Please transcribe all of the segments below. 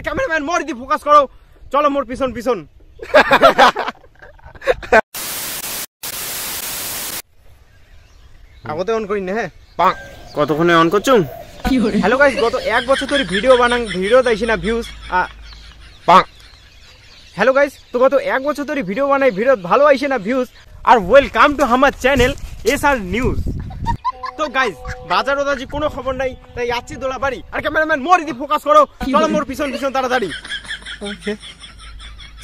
Cameraman মোর দি focus করো, চলো মোর পিছন পিছন। আগতে অন করি না, হ্যাঁ কতক্ষণে অন করছো? হ্যালো গাইস, গত 1 বছর ধরে ভিডিও দেইছি না ভিউজ। হ্যালো গাইস, তো গত 1 বছর ধরে ভিডিও বানাই, ভিডিও ভালো আইছে না ভিউজ। আর ওয়েলকাম টু আমার চ্যানেল এসআর নিউজ। তো গাইস, বাজার ওদাজি কোনো খবর নাই, তাই যাচ্ছি দোলাবাড়ি। আর ক্যামেরাম্যান মোর দি ফোকাস করো, চলো মোর পিছন পিছন তাড়াতাড়ি। ওকে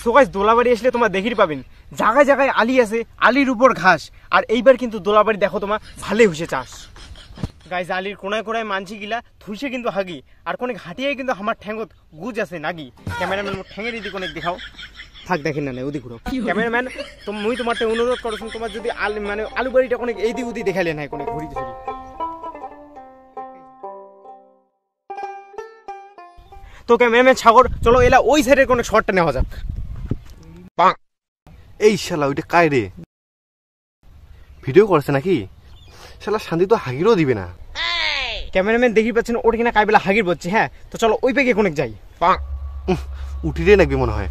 সো গাইস, দোলাবাড়ি আসলে তোমার দেখির পাবেন জায়গায় জায়গায় আলি আছে, আলির উপর ঘাস। আর এইবার কিন্তু দোলাবাড়ি দেখো তোমার ভালোই হয়েছে চাষ। গাইজ আলির কোনায় কোনায় মানছি গিলা থুইছে কিন্তু হাগি, আর কোনে হাঁটিয়ে কিন্তু আমার ঠ্যাঙ্গত গুজ আছে নাগি। ক্যামেরাম্যান মোর ঠ্যাঙের দিকে কোনে দেখাও, থাক দেখেন না ওদি ঘুরো। ক্যামেরাম্যান মুই তোমার অনুরোধ করছো, তোমার যদি আলু বাড়িটা কোনে এই দিক উদি দেখালে না কোনে ঘুরি ঘুরি। তো ক্যামেরাম্যান সাগর, চলো এলা ওই সাইডের কোনে শটটা নেওয়া যাক। এই শালা ওইটা কায় রে, ভিডিও করছে নাকি? শালা শান্তি তো হাগিরও দিবে না। ক্যামেরাম্যান দেখি পাচ্ছেন ওটা কিনা কাইবেলা হাগির বলছে। হ্যাঁ তো চলো ওই পেগে কোনে যাই। উঠিরে নাকবি মনে হয়।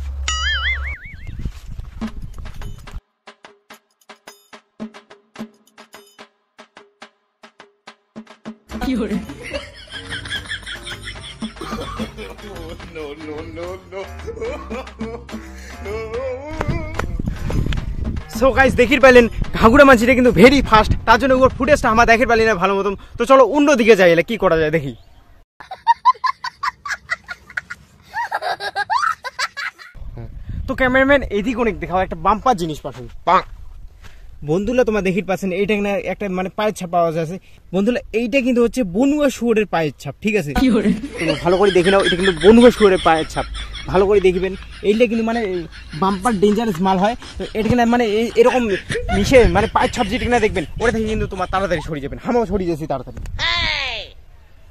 সো গাইস দেখির পাইলেন ঘাগুড়া মাঝিটা কিন্তু ভেরি ফাস্ট, তার জন্য ওর ফুটেজটা আমার দেখির পাইলি না ভালো মতন। তো চলো অন্য দিকে যাই, এলে কি করা যায় দেখি। তো ক্যামেরাম্যান এদিক অনেক দেখাও, একটা বাম্পার জিনিস পাঠান। বন্ধুরা তোমার দেখির পাচ্ছেন এইটা একটা মানে পায়ের ছাপ পাওয়া যাচ্ছে। বন্ধুরা এইটা কিন্তু হচ্ছে বনুয়া শুয়োরের পায়ের ছাপ, ঠিক আছে? তুমি ভালো করে দেখে নাও, এটা কিন্তু বনুয়া শুয়োরের পায়ের ছাপ। ভালো করে দেখবেন, এইটা কিন্তু মানে বাম্পার ডেঞ্জারাস মাল হয়। তো এটা কিনা মানে এরকম মিশে মানে পায়ের ছাপ যেটা কিনা দেখবেন, ওটা থেকে কিন্তু তোমার তাড়াতাড়ি সরিয়ে যাবেন। আমরাও সরিয়ে যাচ্ছি তাড়াতাড়ি।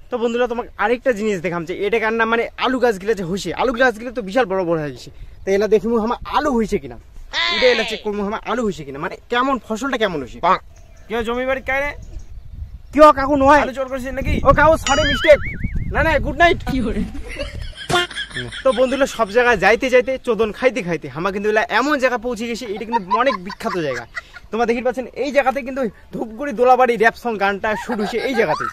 তো বন্ধুরা তোমাকে আরেকটা জিনিস দেখাম, যে এটা কার না মানে আলু গাছগুলো যে হয়েছে, আলু গাছগুলো তো বিশাল বড় বড় হয়ে গেছে। তো এলা দেখি আমার আলু হয়েছে কিনা, এটা এলা চেক করবো আমার আলু হয়েছে কিনা, মানে কেমন ফসলটা কেমন হয়েছে। কেউ জমি বাড়ি কায় রে, কেউ কাকু নয় আলু চোর করছে নাকি? ও কাকু সরি মিস্টেক, না না গুড নাইট। কি করে? তো বন্ধুরা সব জায়গায় যাইতে যাইতে চোদন খাইতে খাইতে আমার কিন্তু এমন জায়গা পৌঁছে গেছে, এটা কিন্তু অনেক বিখ্যাত জায়গা। তোমরা দেখতে পাচ্ছেন এই জায়গাতে কিন্তু ধূপগুড়ি দোলাবাড়ি র্যাপ সং গানটা শুরু হয়েছে এই জায়গাতে।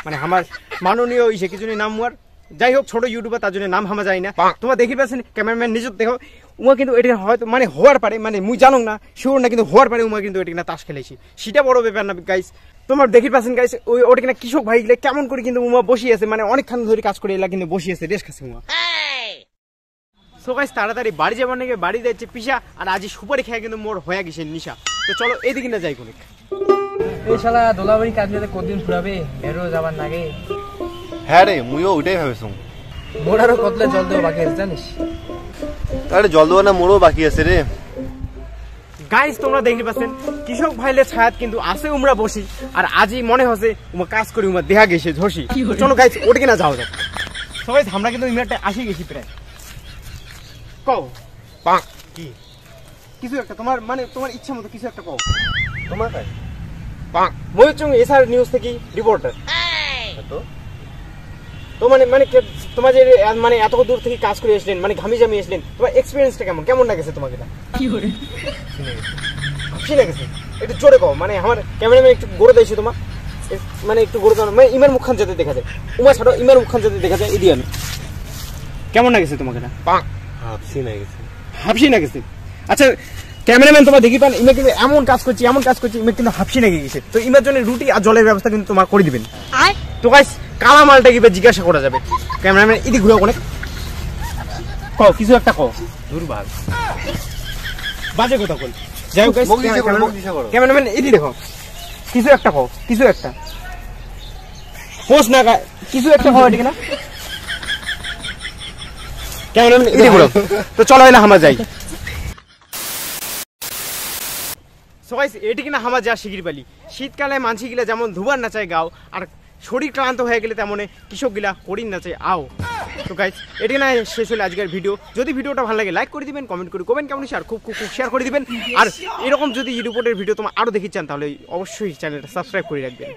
মানে আমার মাননীয় হয়েছে কিছু নাম আর যাই হোক ছোট ইউটিউবার, তার জন্য নাম হামা যায় না। তোমরা দেখি পাচ্ছেন ক্যামেরাম্যান নিজে দেখো, উমা কিন্তু এটা হয়তো মানে হওয়ার পারে, মানে মুই জানো না শিওর না, কিন্তু হওয়ার পারে উমা কিন্তু এটা কিনা তাস খেলেছি, সেটা বড় ব্যাপার না গাইস। তোমার দেখি পাচ্ছেন গাইস ওই ওটা কিনা কৃষক ভাই গেলে কেমন করে কিন্তু উমা বসিয়ে আছে, মানে অনেকক্ষণ ধরে কাজ করে এলা কিন্তু বসিয়ে আছে, রেস্ট খাচ্ছে উমা। সো গাইস তাড়াতাড়ি বাড়ি যাবার নাকি বাড়ি যাচ্ছে পিসা, আর আজ সুপারি খেয়ে কিন্তু মোর হয়ে গেছে নিশা। তো চলো এইদিকে না যাই কোনে। এই শালা দোলাবাড়ি কাজ করতে কতদিন ফুরাবে, বেরো যাবার নাগে। হ্যাঁ রে, মুইও ওইটাই ভাবেছো। মোর আরো কতলা জল দেওয়া বাকি আছে জানিস? তাহলে জল দেওয়া না মোরও বাকি আছে রে। গাইস তোমরা দেখতে পাচ্ছেন কৃষক ভাইলে ছায়াত কিন্তু আসে উমরা বসি, আর আজই মনে হচ্ছে উমা কাজ করি উমা দেখা গেছে ঝসি। চলো গাইস ওটা কিনা যাও যাক। সবাই আমরা কিন্তু ইমিনারটা আসি গেছি প্রায়। কও কি কিছু একটা তোমার মানে তোমার ইচ্ছা মতো কিছু একটা কও। তোমার ময়ূরচং এসআর নিউজ থেকে রিপোর্টার। তো মানে মানে তোমার যে মানে এত দূর থেকে কাজ করে এসলেন, মানে ঘামি জামি এসলেন, তোমার এক্সপিরিয়েন্সটা কেমন কেমন লাগেছে তোমাকে? কি করে খুশি লাগেছে? একটু জোরে কও, মানে আমার ক্যামেরাম্যান একটু গড়ে দিয়েছে তোমার, মানে একটু গড়ে দাও, মানে ইমার মুখখান যাতে দেখা যায়, উমা ছাড়ো ইমার মুখখান যাতে দেখা যায়, এদিকে আমি কেমন লাগেছে তোমাকে? না হাফসি না গেছে, হাফসি না গেছে। আচ্ছা ক্যামেরাম্যান তোমার দেখি পান ইমা কিন্তু এমন কাজ করছি ইমা কিন্তু হাফসি নাকি গেছে। তো ইমার জন্য রুটি আর জলের ব্যবস্থা কিন্তু তোমার করে দিবেন। তো গাইস কালা মালটা কি জিজ্ঞাসা করা যাবে? ক্যামেরাম্যান এদিকে ঘুরে অনেক কও কিছু একটা কও। দুর্ভাগ বাজে কথা কল। যাই হোক ক্যামেরাম্যান এদিকে দেখো, কিছু একটা কও, কিছু একটা পোস্ট না কিছু একটা কও, ঠিক না? ক্যামেরাম্যান এদিকে ঘুরো। তো চলো এলা আমরা যাই। এটি কিনা হামা যা শিগির পালি, শীতকালে মানসি গিলা যেমন ধুবার নাচায় গাও, আর শরীর ক্লান্ত হয়ে গেলে তেমন কৃষক গিলা হরিণ নাচায় আও। তো গাইস এটি কিনা শেষ হলে আজকের ভিডিও। যদি ভিডিওটা ভালো লাগে লাইক করে দিবেন, কমেন্ট করে কমেন্ট কেমন আর খুব খুব শেয়ার করে দিবেন। আর এরকম যদি ইউটিউবের ভিডিও তোমার আরো দেখতে চান তাহলে অবশ্যই চ্যানেলটা সাবস্ক্রাইব করে রাখবেন।